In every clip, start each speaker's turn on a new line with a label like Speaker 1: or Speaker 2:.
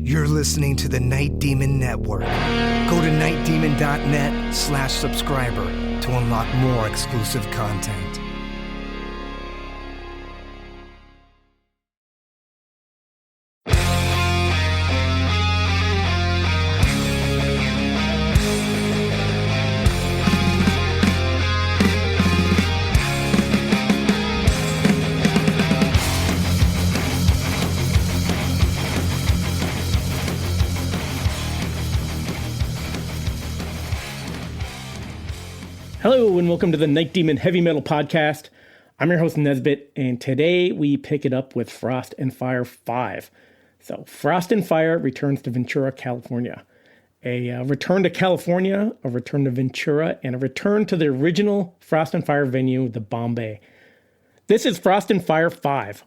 Speaker 1: You're listening to the Night Demon Network. Go to nightdemon.net/subscriber to unlock more exclusive content.
Speaker 2: Hello and welcome to the Night Demon Heavy Metal Podcast. I'm your host Nesbit, and today we pick it up with Frost and Fire 5. So Frost and Fire returns to Ventura, California. A return to California, a return to Ventura, and a return to the original Frost and Fire venue, the Bombay. This is Frost and Fire 5.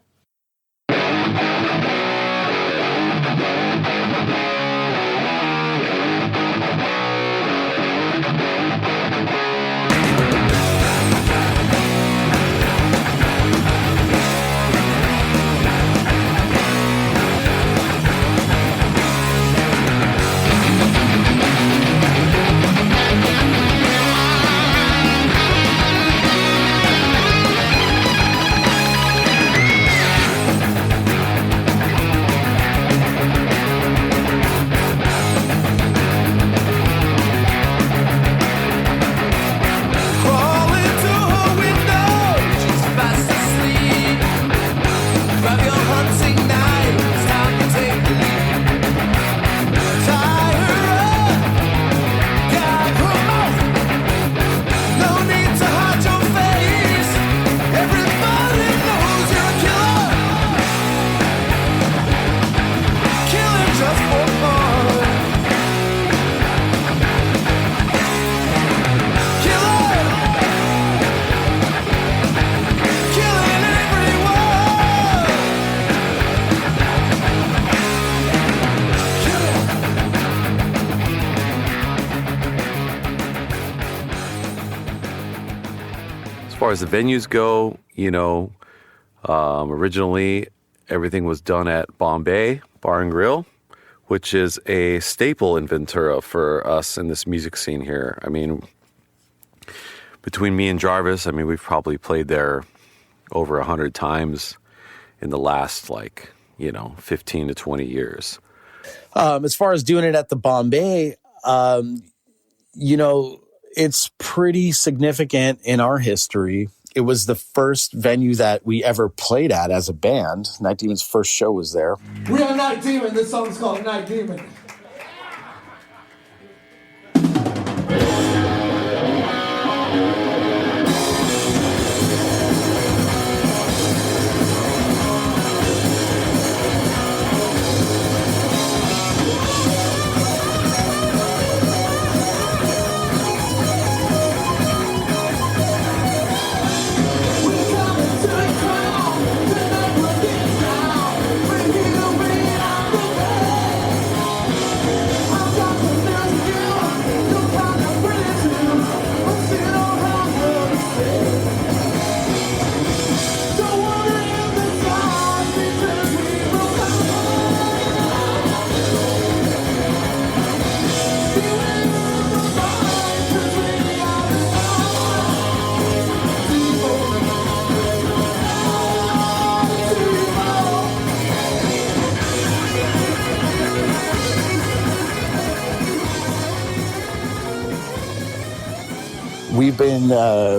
Speaker 3: As far as the venues go, originally everything was done at Bombay Bar Grill, which is a staple in Ventura for us in this music scene here. I mean, between me and Jarvis, we've probably played there over 100 times in the last 15 to 20 years.
Speaker 4: As far as doing it at the Bombay, it's pretty significant in our history. It was the first venue that we ever played at as a band. Night Demon's first show was there.
Speaker 5: We are Night Demon. This song's called Night Demon.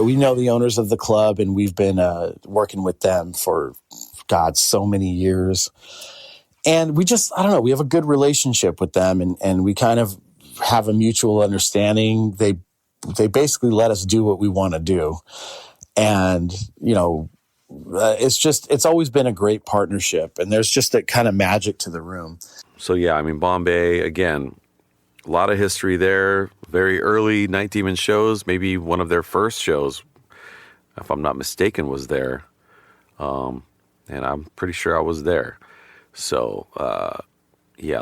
Speaker 4: We know the owners of the club, and we've been working with them for, so many years. And we just, we have a good relationship with them, and we kind of have a mutual understanding. They basically let us do what we want to do. And, it's always been a great partnership, and there's just a kind of magic to the room.
Speaker 3: So Bombay, again, a lot of history there. Very early Night Demon shows, maybe one of their first shows, if I'm not mistaken, was there. And I'm pretty sure I was there. So, a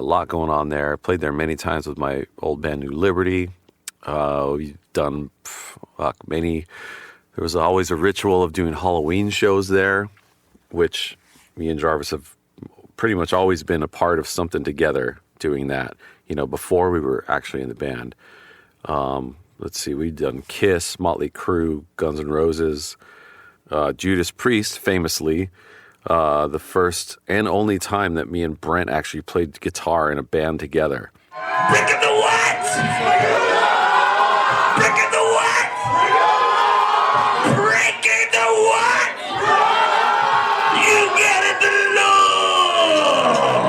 Speaker 3: lot going on there. Played there many times with my old band, New Liberty. We've done many. There was always a ritual of doing Halloween shows there, which me and Jarvis have pretty much always been a part of something together doing that, before we were actually in the band. Let's see, we'd done Kiss, Motley Crue, Guns N' Roses, Judas Priest, famously. The first and only time that me and Brent actually played guitar in a band together.
Speaker 6: Breaking the what? Breaking the what? Breaking the what? You get it, the Lord.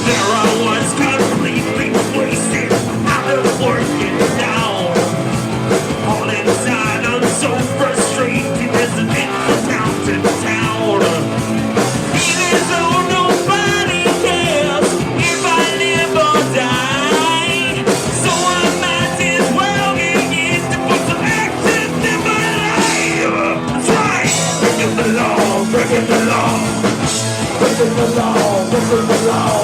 Speaker 6: There I was completely wasted, out of working down. All inside, I'm so frustrated as an mountain town. Feeling though nobody cares if I live or die. So I might as well get in to put some action in my life. That's right, breaking the law, breaking the law. Breaking the law, breaking the law.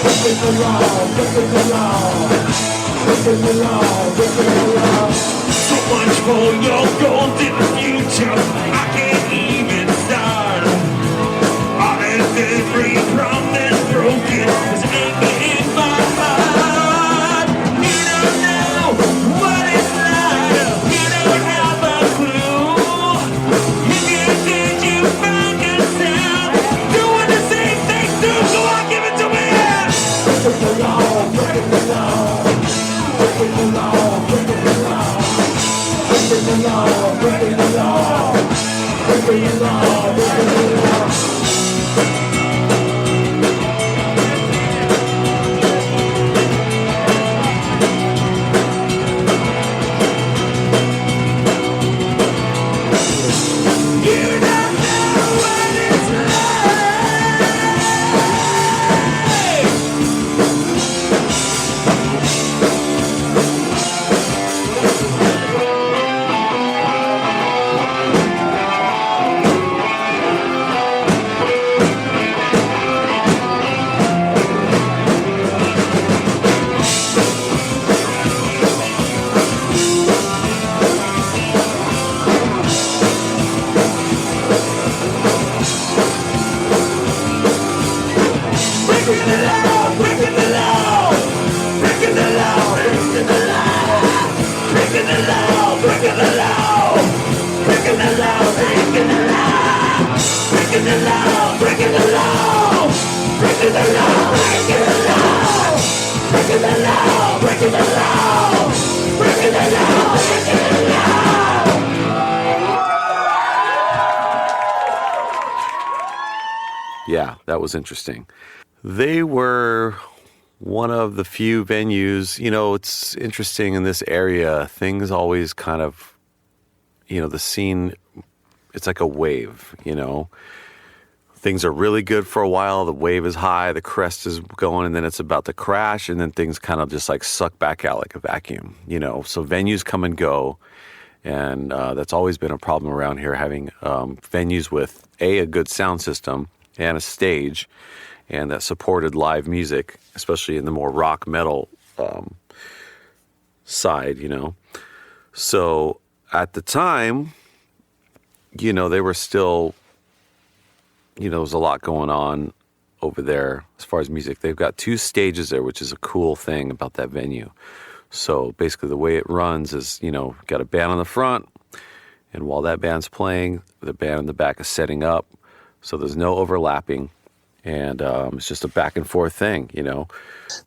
Speaker 6: Breaking the law, breaking the law. Breaking the law, breaking the law. So much for your golden future, I can't even start. All that every promise broken is anger in my heart. You don't know what it's like, you don't have a clue. If you did, you find yourself doing the same thing too. So I'll give it to me. Breaking the law, breaking the law. Breaking the law, breaking the law. Breaking the law, breaking the law. Breaking the law, breaking the law. You don't know what it's like. Breaking the law, breaking the law. Breaking the law, breaking the law. Breaking the law, breaking the law. Breaking the law, breaking the law. Breaking the law, breaking the law. Breaking the law, breaking the law. Breaking the law, breaking the law. Breaking the law, breaking the law.
Speaker 3: Yeah, that was interesting. They were one of the few venues, it's interesting in this area, things always kind of, the scene, it's like a wave, Things are really good for a while, the wave is high, the crest is going, and then it's about to crash, and then things kind of just like suck back out like a vacuum, So venues come and go, and that's always been a problem around here, having venues with, a good sound system and a stage, and that supported live music, especially in the more rock metal side, So at the time, they were still, there was a lot going on over there as far as music. They've got 2 stages there, which is a cool thing about that venue. So basically the way it runs is, got a band on the front, and while that band's playing, the band in the back is setting up. So there's no overlapping. And it's just a back and forth thing,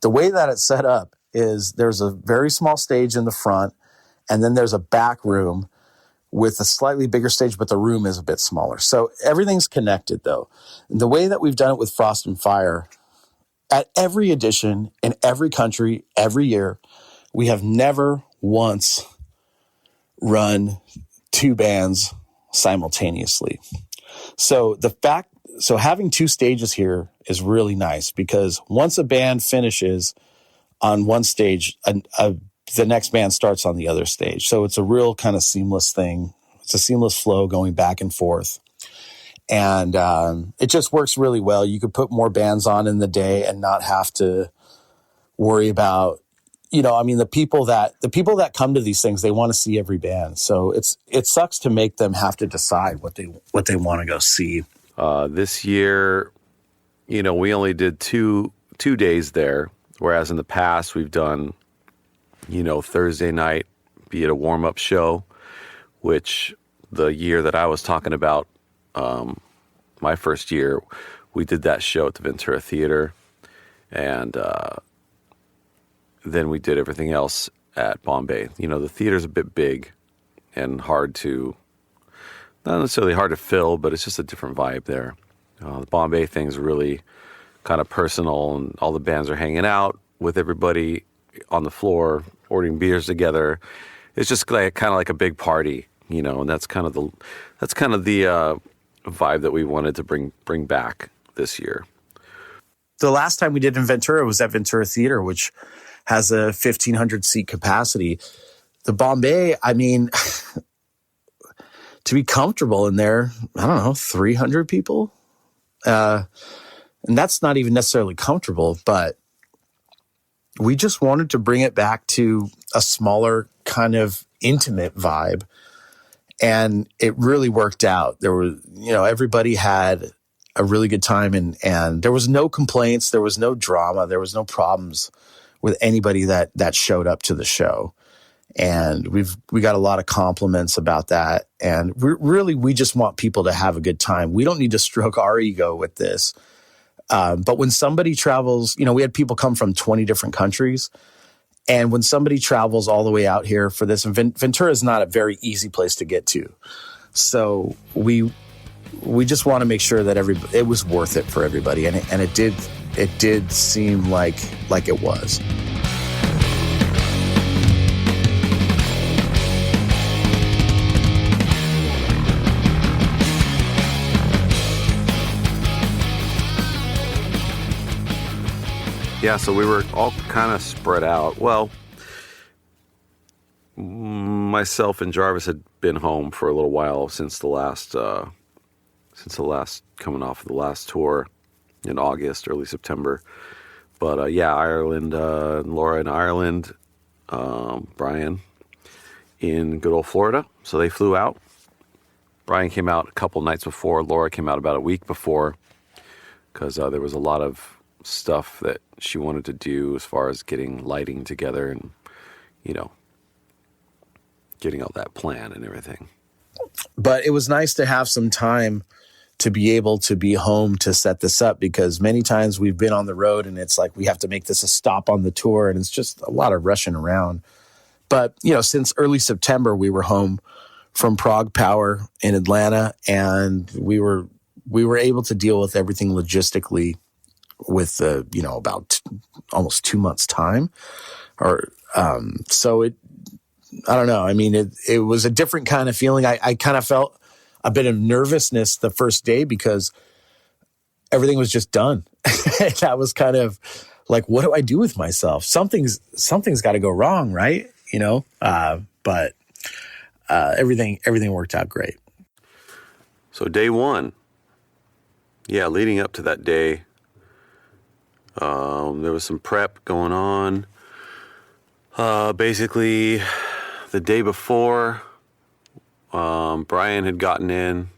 Speaker 4: The way that it's set up is there's a very small stage in the front, and then there's a back room with a slightly bigger stage, but the room is a bit smaller. So everything's connected, though. And the way that we've done it with Frost and Fire, at every edition, in every country, every year, we have never once run 2 bands simultaneously. So having 2 stages here is really nice, because once a band finishes on one stage, the next band starts on the other stage. So it's a real kind of seamless thing. It's a seamless flow going back and forth. And it just works really well. You could put more bands on in the day and not have to worry about, I mean, the people that come to these things, they want to see every band. So it sucks to make them have to decide what they want to go see.
Speaker 3: This year, we only did two days there, whereas in the past we've done, Thursday night, be it a warm-up show, which the year that I was talking about, my first year, we did that show at the Ventura Theater, and then we did everything else at Bombay. The theater's a bit big and not necessarily hard to fill, but it's just a different vibe there. The Bombay thing's really kind of personal, and all the bands are hanging out with everybody on the floor, ordering beers together. It's just kind of like a big party, and that's kind of the vibe that we wanted to bring back this year.
Speaker 4: The last time we did in Ventura was at Ventura Theater, which has a 1,500 seat capacity. The Bombay, I mean, to be comfortable in there, I don't know, 300 people. And that's not even necessarily comfortable, but we just wanted to bring it back to a smaller kind of intimate vibe. And it really worked out. There were, everybody had a really good time, and there was no complaints. There was no drama. There was no problems with anybody that showed up to the show. And we got a lot of compliments about that. And we just want people to have a good time. We don't need to stroke our ego with this. But when somebody travels, we had people come from 20 different countries. And when somebody travels all the way out here for this, and Ventura is not a very easy place to get to. So we just want to make sure that it was worth it for everybody. And it did seem like it was.
Speaker 3: Yeah, so we were all kind of spread out. Well, myself and Jarvis had been home for a little while since the last coming off of the last tour in August, early September. But Ireland, Laura in Ireland, Brian in good old Florida. So they flew out. Brian came out a couple nights before. Laura came out about a week before, because there was a lot of stuff that she wanted to do as far as getting lighting together and, getting all that plan and everything.
Speaker 4: But it was nice to have some time to be able to be home to set this up, because many times we've been on the road and it's like we have to make this a stop on the tour, and it's just a lot of rushing around. But, since early September, we were home from Prague Power in Atlanta, and we were able to deal with everything logistically with about almost 2 months time, so I don't know. I mean, it was a different kind of feeling. I kind of felt a bit of nervousness the first day because everything was just done. That was kind of like, what do I do with myself? Something's got to go wrong, right? But everything worked out great.
Speaker 3: So day one, leading up to that day, there was some prep going on. Basically, the day before, Brian had gotten in,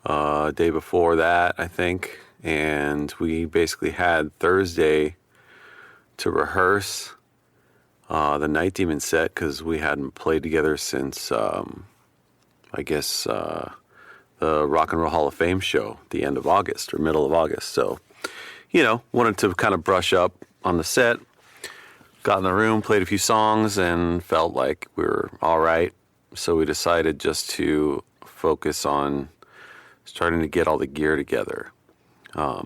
Speaker 3: day before that, I think, and we basically had Thursday to rehearse the Night Demon set, because we hadn't played together since, the Rock and Roll Hall of Fame show, the end of August or middle of August. So, wanted to kind of brush up on the set. Got in the room, played a few songs, and felt like we were all right. So we decided just to focus on starting to get all the gear together.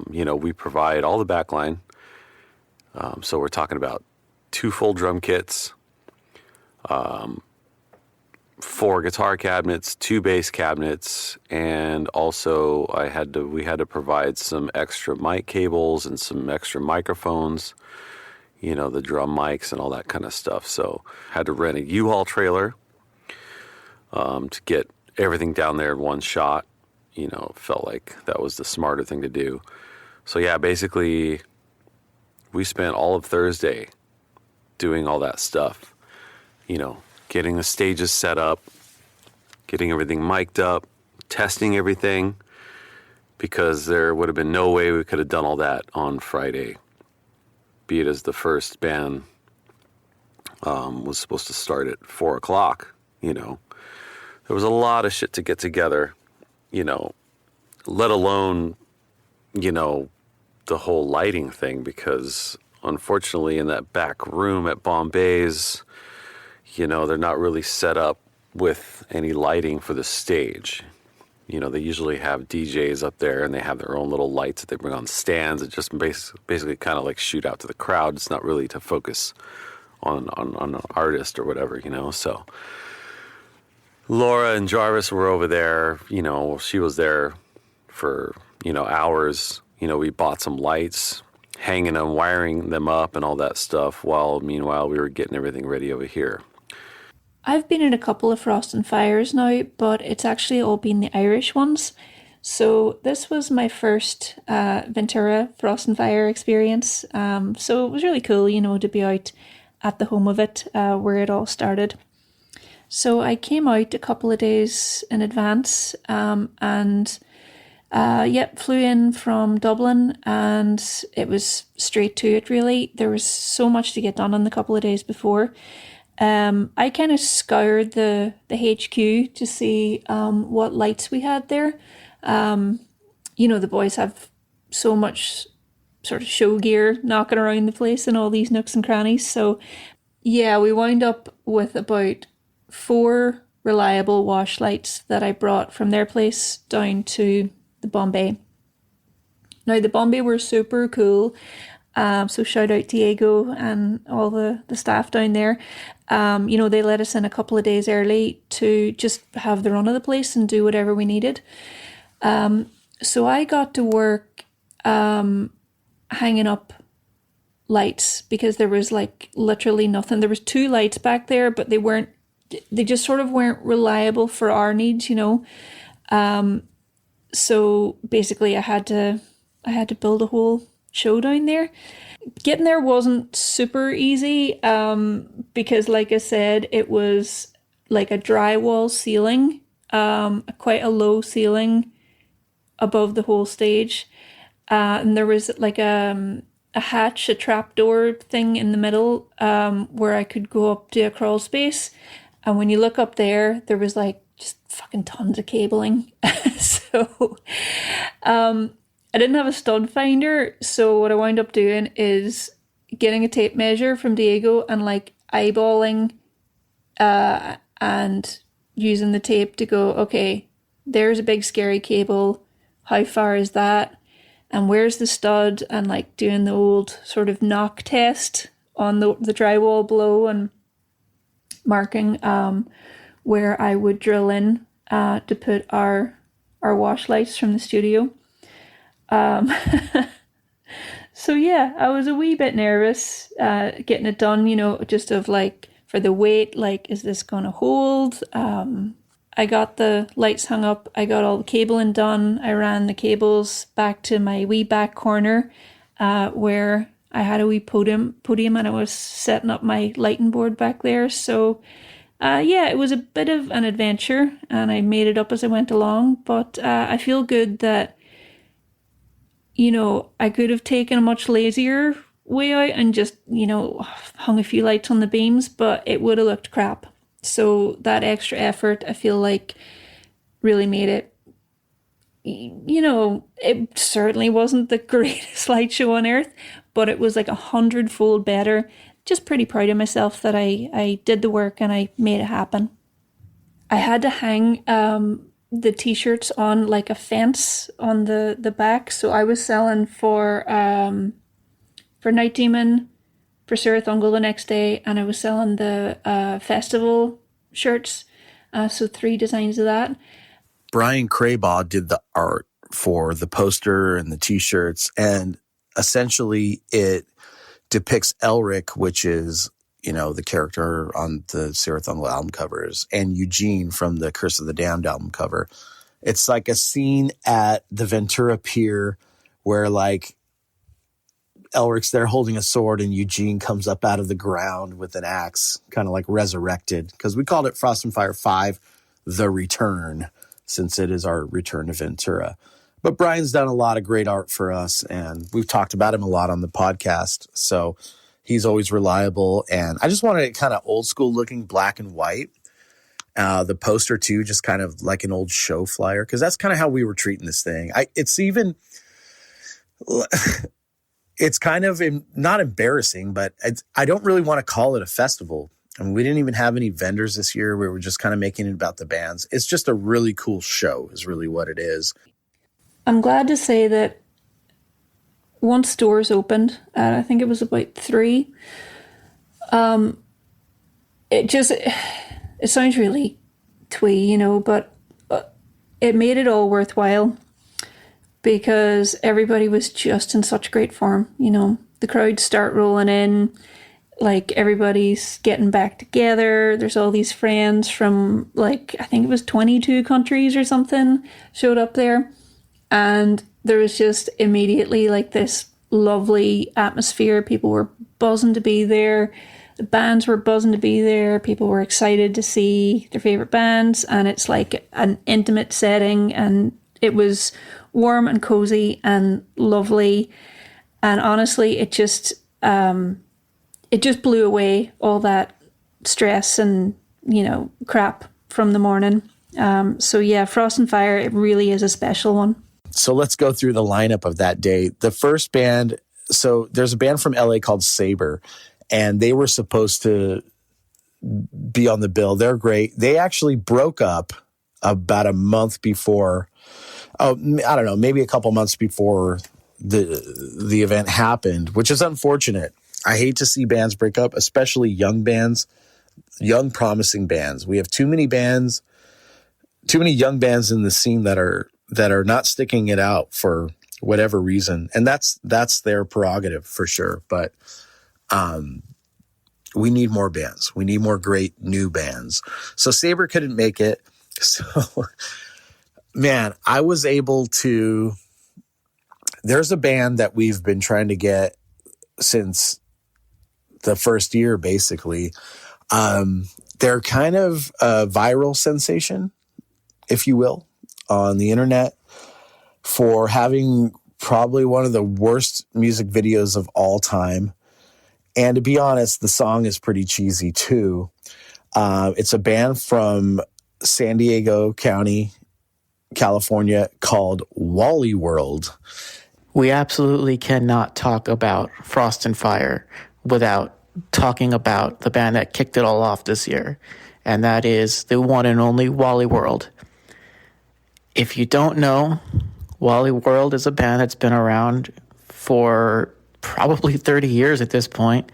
Speaker 3: We provide all the backline. So we're talking about 2 full drum kits, 4 guitar cabinets, 2 bass cabinets, and also we had to provide some extra mic cables and some extra microphones, the drum mics and all that kind of stuff. So had to rent a U-Haul trailer to get everything down there in one shot. Felt like that was the smarter thing to do. So basically we spent all of Thursday doing all that stuff. Getting the stages set up, getting everything mic'd up, testing everything, because there would have been no way we could have done all that on Friday, be it as the first band was supposed to start at 4 o'clock. There was a lot of shit to get together, let alone, the whole lighting thing, because unfortunately in that back room at Bombay's, they're not really set up with any lighting for the stage. They usually have DJs up there and they have their own little lights that they bring on stands that just basically kind of like shoot out to the crowd. It's not really to focus on an artist or whatever, So Laura and Jarvis were over there, she was there for, hours. We bought some lights, hanging them, wiring them up and all that stuff, while meanwhile we were getting everything ready over here.
Speaker 7: I've been in a couple of Frost and Fires now, but it's actually all been the Irish ones. So this was my first Ventura Frost and Fire experience. So it was really cool, to be out at the home of it, where it all started. So I came out a couple of days in advance and flew in from Dublin, and it was straight to it, really. There was so much to get done in the couple of days before. I kind of scoured the HQ to see what lights we had there. The boys have so much sort of show gear knocking around the place and all these nooks and crannies. So yeah, we wound up with about 4 reliable wash lights that I brought from their place down to the Bombay. Now the Bombay were super cool. So shout out Diego and all the staff down there. They let us in a couple of days early to just have the run of the place and do whatever we needed. So I got to work hanging up lights, because there was like literally nothing. There was 2 lights back there, but they just sort of weren't reliable for our needs, So basically I had to build a whole show down there. Getting there wasn't super easy, because like I said, it was like a drywall ceiling, quite a low ceiling above the whole stage, and there was like a hatch, a trapdoor thing in the middle, where I could go up to a crawl space, and when you look up there was like just fucking tons of cabling. So I didn't have a stud finder, so what I wound up doing is getting a tape measure from Diego and like eyeballing and using the tape to go, okay, there's a big scary cable, how far is that, and where's the stud, and like doing the old sort of knock test on the drywall below and marking where I would drill in to put our wash lights from the studio. So yeah, I was a wee bit nervous getting it done, just of like, for the weight, like, is this gonna hold? I got the lights hung up, I got all the cabling done, I ran the cables back to my wee back corner where I had a wee podium and I was setting up my lighting board back there. So it was a bit of an adventure and I made it up as I went along, but I feel good that I could have taken a much lazier way out and just, hung a few lights on the beams, but it would have looked crap. So that extra effort, I feel like, really made it, it certainly wasn't the greatest light show on earth, but it was like 100-fold better. Just pretty proud of myself that I did the work and I made it happen. I had to hang the t-shirts on like a fence on the back. So I was selling for Night Demon, for Sarah Thungle the next day, and I was selling the festival shirts. So 3 designs of that.
Speaker 4: Brian Craybaugh did the art for the poster and the t-shirts, and essentially it depicts Elric, which is, the character on the Sarah Thungle album covers, and Eugene from the Curse of the Damned album cover. It's like a scene at the Ventura Pier where like Elric's there holding a sword, and Eugene comes up out of the ground with an axe, kind of like resurrected, because we called it Frost and Fire 5, The Return, since it is our return to Ventura. But Brian's done a lot of great art for us, and we've talked about him a lot on the podcast, so he's always reliable. And I just wanted it kind of old school looking, black and white. The poster, too, just kind of like an old show flyer, because that's kind of how we were treating this thing. It's kind of not embarrassing, but I don't really want to call it a festival. I mean, we didn't even have any vendors this year. We were just kind of making it about the bands. It's just a really cool show is really what it is.
Speaker 7: I'm glad to say that once doors opened, I think it was about 3, it sounds really twee, but it made it all worthwhile because everybody was just in such great form. The crowds start rolling in, like everybody's getting back together. There's all these friends from I think it was 22 countries or something showed up there. And there was just immediately this lovely atmosphere. People were buzzing to be there. The bands were buzzing to be there. People were excited to see their favorite bands. And it's like an intimate setting. And it was warm and cozy and lovely. And honestly, it just blew away all that stress and, crap from the morning. So yeah, Frost and Fire, it really is a special one.
Speaker 4: So let's go through the lineup of that day. The first band, so there's a band from LA called Saber, and they were supposed to be on the bill. They're great. They actually broke up about a month before, I don't know, maybe a couple months before the event happened, which is unfortunate. I hate to see bands break up, especially young bands, young promising bands. We have too many young bands in the scene that are not sticking it out for whatever reason. And that's their prerogative for sure. But we need more bands. We need more great new bands. So Saber couldn't make it. So, man, I was able to... There's a band that we've been trying to get since the first year, basically. They're kind of a viral sensation, if you will, on the internet for having probably one of the worst music videos of all time. And to be honest, the song is pretty cheesy too. It's a band from San Diego County, California called Wally World.
Speaker 8: We absolutely cannot talk about Frost and Fire without talking about the band that kicked it all off this year, and that is the one and only Wally World. If you don't know, Wally World is a band that's been around for probably 30 years at this point,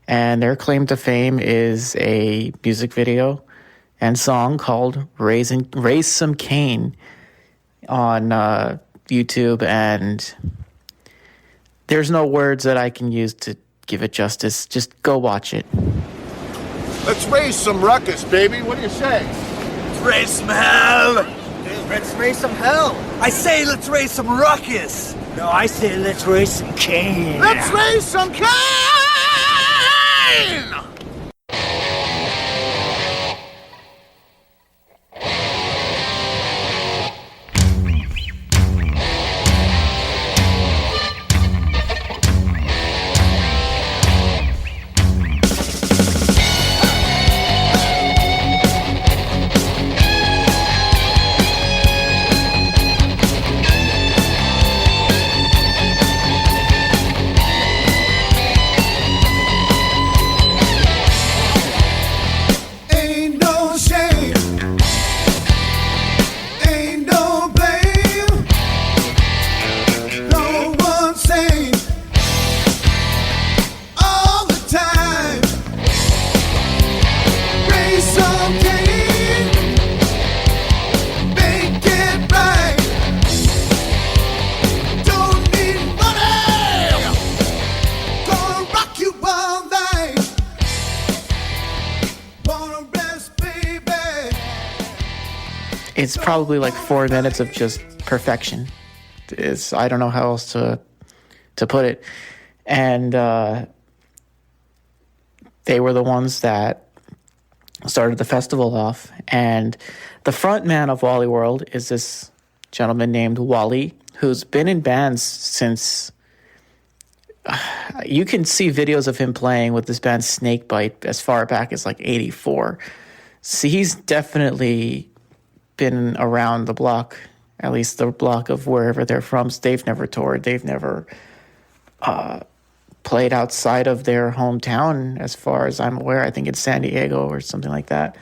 Speaker 8: and their claim to fame is a music video and song called Raise Some Cane on YouTube, and there's no words that I can use to give it justice. Just go watch it.
Speaker 9: Let's raise some ruckus, baby. What do you say?
Speaker 1: Let's raise some hell. Let's raise some hell. I say let's raise some ruckus. No, I say let's raise some cane.
Speaker 9: Let's raise some cane!
Speaker 8: It's probably like 4 minutes of just perfection. I don't know how else to put it. And they were the ones that started the festival off. And the front man of Wally World is this gentleman named Wally, who's been in bands since... you can see videos of him playing with this band Snakebite as far back as like 84. So he's definitely been around the block, at least the block of wherever they're from. So they've never toured. They've never played outside of their hometown, as far as I'm aware. I think it's San Diego or something like that.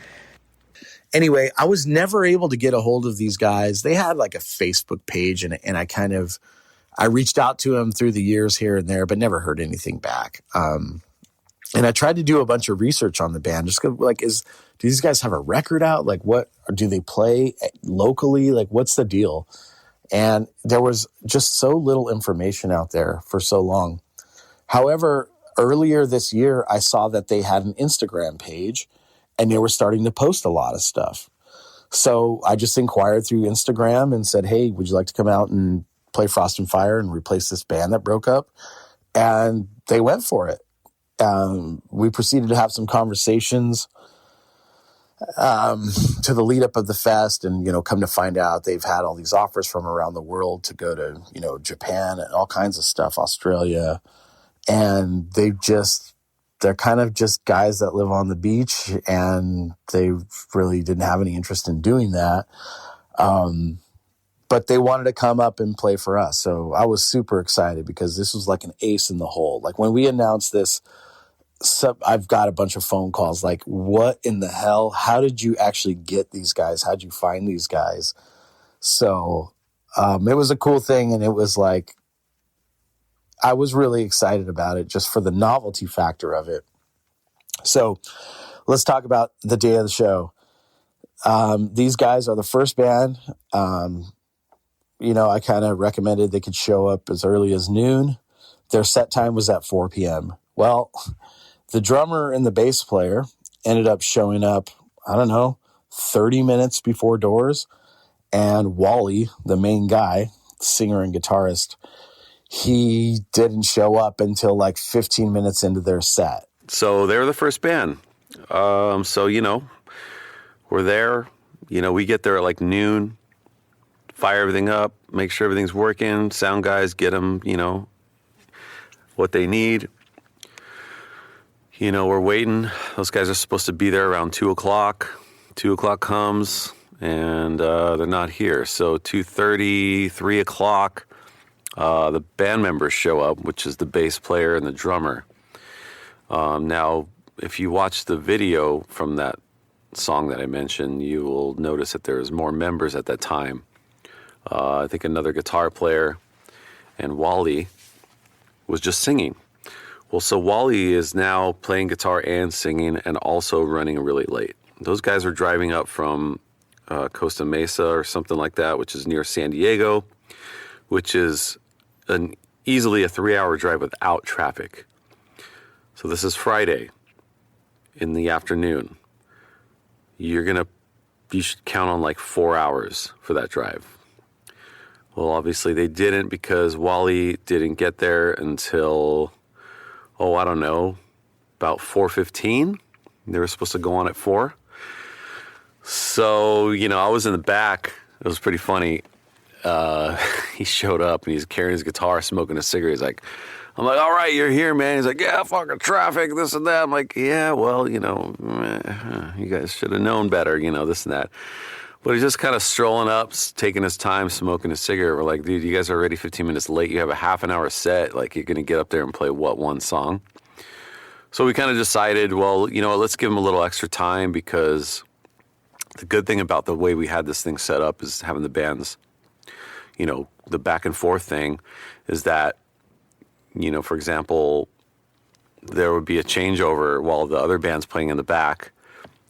Speaker 4: Anyway, I was never able to get a hold of these guys. They had like a Facebook page, and I reached out to them through the years here and there, but never heard anything back. And I tried to do a bunch of research on the band. Just like, do these guys have a record out? Like, what, or do they play locally? Like, what's the deal? And there was just so little information out there for so long. However, earlier this year, I saw that they had an Instagram page and they were starting to post a lot of stuff. So I just inquired through Instagram and said, hey, would you like to come out and play Frost and Fire and replace this band that broke up? And they went for it. We proceeded to have some conversations to the lead up of the fest, and come to find out they've had all these offers from around the world to go to Japan and all kinds of stuff, Australia, and they're kind of just guys that live on the beach, and they really didn't have any interest in doing that. But they wanted to come up and play for us. So I was super excited because this was like an ace in the hole. Like when we announced this, I've got a bunch of phone calls like, what in the hell? How did you actually get these guys? How'd you find these guys? So it was a cool thing. And it was like, I was really excited about it just for the novelty factor of it. So let's talk about the day of the show. These guys are the first band. I kind of recommended they could show up as early as noon. Their set time was at 4 p.m. Well, the drummer and the bass player ended up showing up, 30 minutes before doors. And Wally, the main guy, singer and guitarist, he didn't show up until like 15 minutes into their set.
Speaker 3: So they were the first band. We're there. We get there at like noon, fire everything up, make sure everything's working. Sound guys get them, what they need. We're waiting. Those guys are supposed to be there around 2 o'clock. 2 o'clock comes, and they're not here. So 2:30, 3 o'clock, the band members show up, which is the bass player and the drummer. Now, if you watch the video from that song that I mentioned, you will notice that there's more members at that time. I think another guitar player, and Wally was just singing. Well, so Wally is now playing guitar and singing and also running really late. Those guys are driving up from Costa Mesa or something like that, which is near San Diego, which is easily a 3-hour drive without traffic. So this is Friday in the afternoon. You should count on like 4 hours for that drive. Well, obviously they didn't, because Wally didn't get there until, about 4:15. They were supposed to go on at 4. So, I was in the back. It was pretty funny. He showed up and he's carrying his guitar, smoking a cigarette. I'm like, all right, you're here, man. He's like, yeah, fucking traffic, this and that. I'm like, yeah, well, you guys should have known better, this and that. But he's just kind of strolling up, taking his time, smoking a cigarette. We're like, dude, you guys are already 15 minutes late. You have a half an hour set. Like, you're going to get up there and play one song? So we kind of decided, well, let's give him a little extra time, because the good thing about the way we had this thing set up is having the bands, the back and forth thing is that, for example, there would be a changeover while the other band's playing in the back.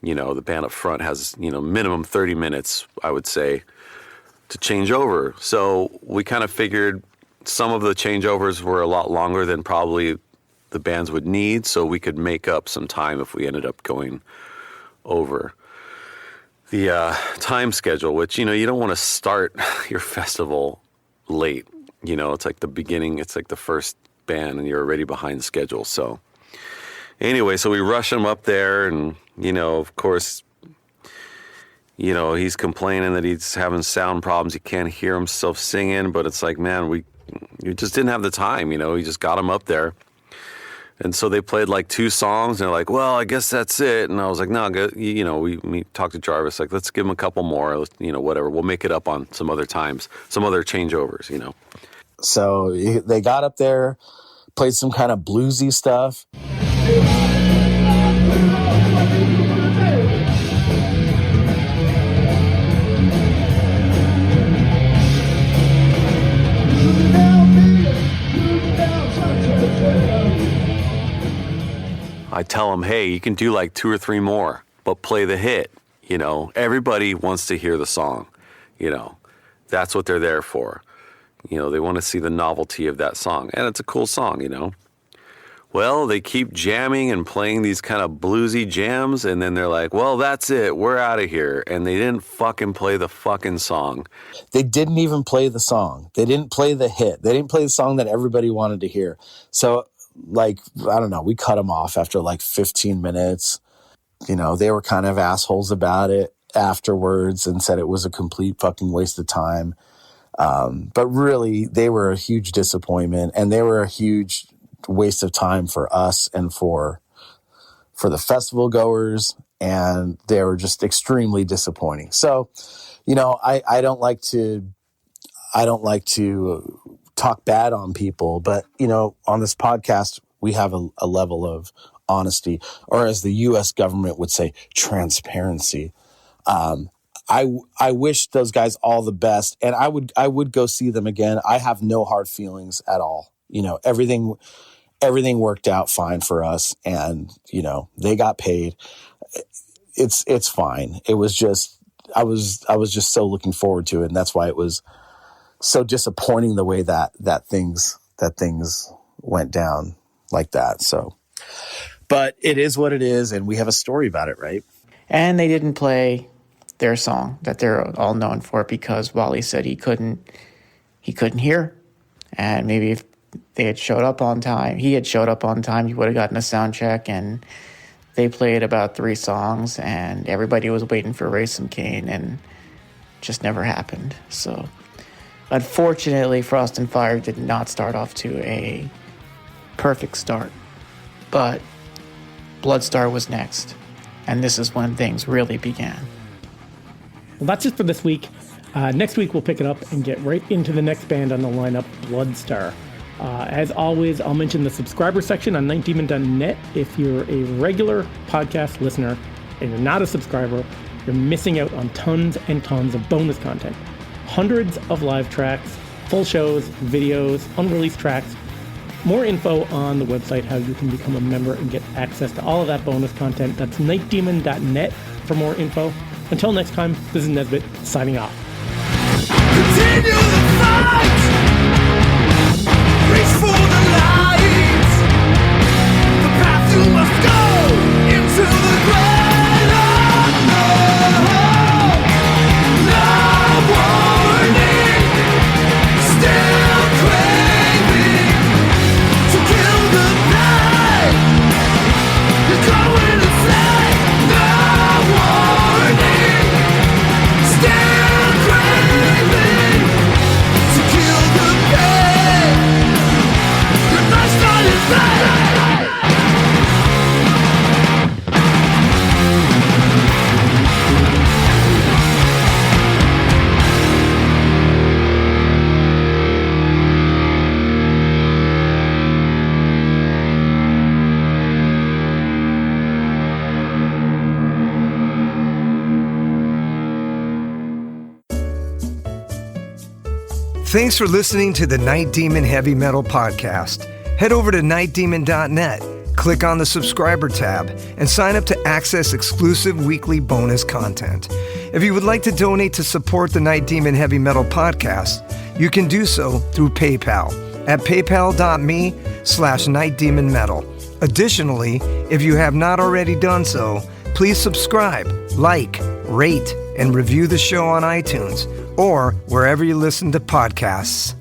Speaker 3: The band up front has, minimum 30 minutes, I would say, to change over. So we kind of figured some of the changeovers were a lot longer than probably the bands would need, so we could make up some time if we ended up going over the time schedule, which, you don't want to start your festival late. It's like the beginning. It's like the first band and you're already behind schedule. So anyway, so we rush him up there, and, of course, he's complaining that he's having sound problems. He can't hear himself singing, but it's like, man, we just didn't have the time, we just got him up there. And so they played like 2 songs, and they're like, well, I guess that's it. And I was like, no, we talked to Jarvis, like, let's give him a couple more, whatever. We'll make it up on some other times, some other changeovers,
Speaker 4: So they got up there, played some kind of bluesy stuff.
Speaker 3: I tell them, hey, you can do like 2 or 3 more, but play the hit. Everybody wants to hear the song. That's what they're there for. They want to see the novelty of that song, and it's a cool song. Well, they keep jamming and playing these kind of bluesy jams, and then they're like, well, that's it, we're out of here. And they didn't fucking play the fucking song.
Speaker 4: They didn't even play the song. They didn't play the hit. They didn't play the song that everybody wanted to hear. So, I don't know, we cut them off after like 15 minutes. They were kind of assholes about it afterwards and said it was a complete fucking waste of time. But really, they were a huge disappointment, and they were a huge waste of time for us and for the festival goers, and they were just extremely disappointing. So, I don't like to talk bad on people, but on this podcast we have a level of honesty, or as the U.S. government would say, transparency. I wish those guys all the best, and I would go see them again. I have no hard feelings at all. Everything worked out fine for us, and they got paid. It's fine. It was just I was just so looking forward to it, and that's why it was so disappointing the way that things went down like that. So, but it is what it is, and we have a story about it, right?
Speaker 8: And they didn't play their song that they're all known for because Wally said he couldn't hear. And maybe if they had showed up on time, he would have gotten a sound check. And they played about 3 songs, and everybody was waiting for Raise Some Cane, and just never happened. So unfortunately, Frost and Fire did not start off to a perfect start, but Bloodstar was next, and this is when things really began.
Speaker 2: Well, that's it for this week. Next week, we'll pick it up and get right into the next band on the lineup, Bloodstar. As always, I'll mention the subscriber section on nightdemon.net. If you're a regular podcast listener and you're not a subscriber, you're missing out on tons and tons of bonus content. Hundreds of live tracks, full shows, videos, unreleased tracks. More info on the website, how you can become a member and get access to all of that bonus content. That's nightdemon.net for more info. Until next time, this is Nesbitt signing off.
Speaker 6: Continue the fight. Reach for the light. The path you must go into the great unknown. No warning. Still craving to kill the pain. You're going insane. No warning. Still craving to kill the pain. Your life's not in vain.
Speaker 10: Thanks for listening to the Night Demon Heavy Metal Podcast. Head over to nightdemon.net, click on the subscriber tab, and sign up to access exclusive weekly bonus content. If you would like to donate to support the Night Demon Heavy Metal Podcast, you can do so through PayPal at paypal.me/nightdemonmetal. Additionally, if you have not already done so, please subscribe, like, rate, and review the show on iTunes or wherever you listen to podcasts.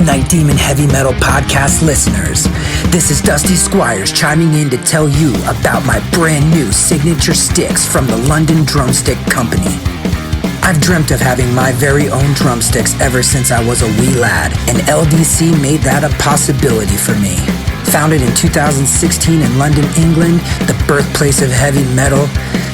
Speaker 11: Night Demon Heavy Metal Podcast listeners. This is Dusty Squires chiming in to tell you about my brand new signature sticks from the London Drumstick Company. I've dreamt of having my very own drumsticks ever since I was a wee lad, and LDC made that a possibility for me. Founded in 2016 in London, England, the birthplace of heavy metal,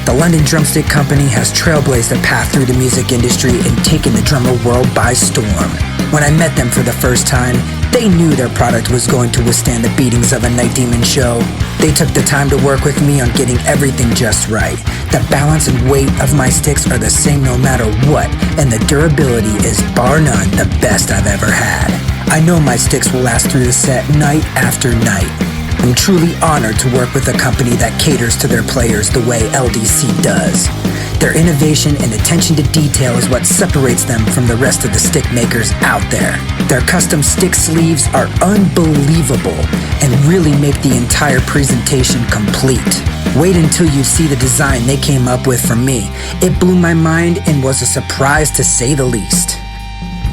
Speaker 11: the London Drumstick Company has trailblazed a path through the music industry and taken the drummer world by storm. When I met them for the first time, they knew their product was going to withstand the beatings of a Night Demon show. They took the time to work with me on getting everything just right. The balance and weight of my sticks are the same no matter what, and the durability is bar none the best I've ever had. I know my sticks will last through the set night after night. I'm truly honored to work with a company that caters to their players the way LDC does. Their innovation and attention to detail is what separates them from the rest of the stick makers out there. Their custom stick sleeves are unbelievable and really make the entire presentation complete. Wait until you see the design they came up with for me. It blew my mind and was a surprise to say the least.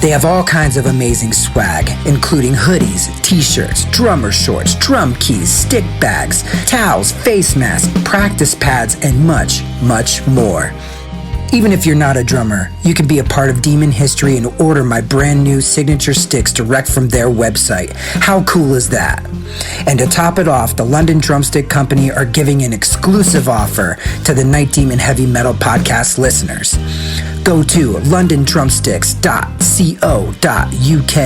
Speaker 11: They have all kinds of amazing swag, including hoodies, t-shirts, drummer shorts, drum keys, stick bags, towels, face masks, practice pads, and much, much more. Even if you're not a drummer, you can be a part of Demon history and order my brand new signature sticks direct from their website. How cool is that? And to top it off, the London Drumstick Company are giving an exclusive offer to the Night Demon Heavy Metal Podcast listeners. Go to londondrumsticks.co.uk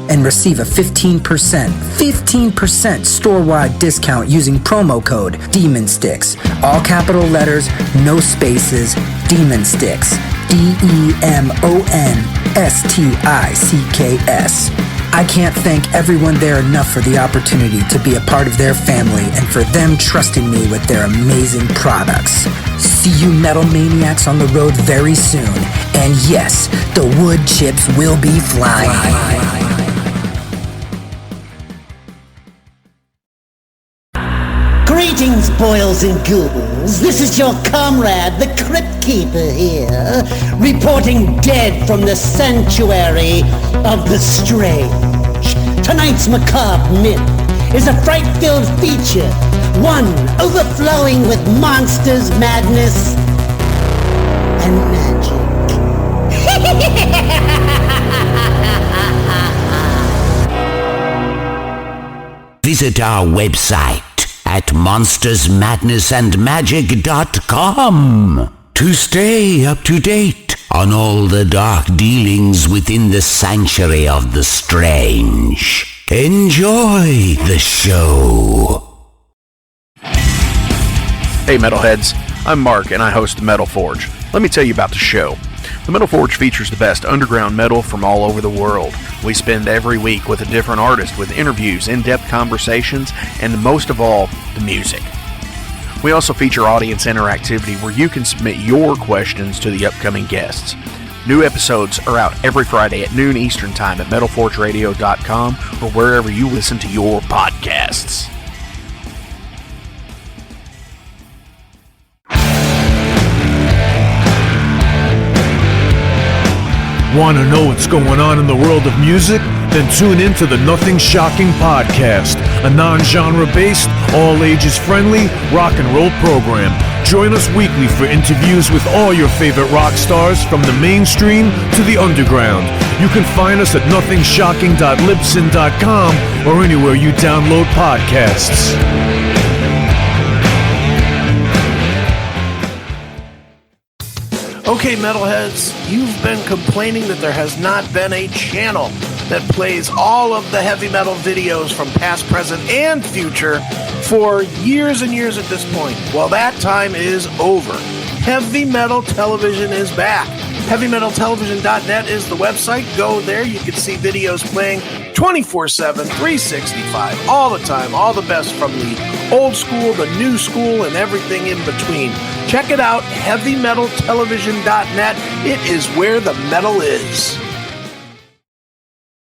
Speaker 11: and receive a 15% store-wide discount using promo code DEMONSTICKS. All capital letters, no spaces, Demon Sticks. DEMONSTICKS. I can't thank everyone there enough for the opportunity to be a part of their family and for them trusting me with their amazing products. See you metal maniacs on the road very soon. And yes, the wood chips will be flying.
Speaker 12: Greetings, boils and ghouls. This is your comrade, the Crypt Keeper here, reporting dead from the sanctuary of the strange. Tonight's macabre myth is a fright-filled feature, one overflowing with monsters, madness, and magic.
Speaker 13: Visit our website at monstersmadnessandmagic.com to stay up to date on all the dark dealings within the sanctuary of the strange. Enjoy the show.
Speaker 14: Hey Metalheads, I'm Mark and I host the Metal Forge. Let me tell you about the show. The Metal Forge features the best underground metal from all over the world. We spend every week with a different artist with interviews, in-depth conversations, and most of all, the music. We also feature audience interactivity where you can submit your questions to the upcoming guests. New episodes are out every Friday at noon Eastern Time at metalforgeradio.com or wherever you listen to your podcasts.
Speaker 15: Want to know what's going on in the world of music? Then tune in to the Nothing Shocking Podcast, a non-genre based, all ages friendly rock and roll program. Join us weekly for interviews with all your favorite rock stars from the mainstream to the underground. You can find us at nothingshocking.libsyn.com or anywhere you download podcasts.
Speaker 16: Okay, metalheads, you've been complaining that there has not been a channel that plays all of the heavy metal videos from past, present, and future for years and years at this point. Well, that time is over. Heavy Metal Television is back. HeavyMetalTelevision.net is the website. Go there. You can see videos playing 24/7, 365, all the time, all the best from the old school, the new school, and everything in between. Check it out, HeavyMetalTelevision.net. It is where the metal is.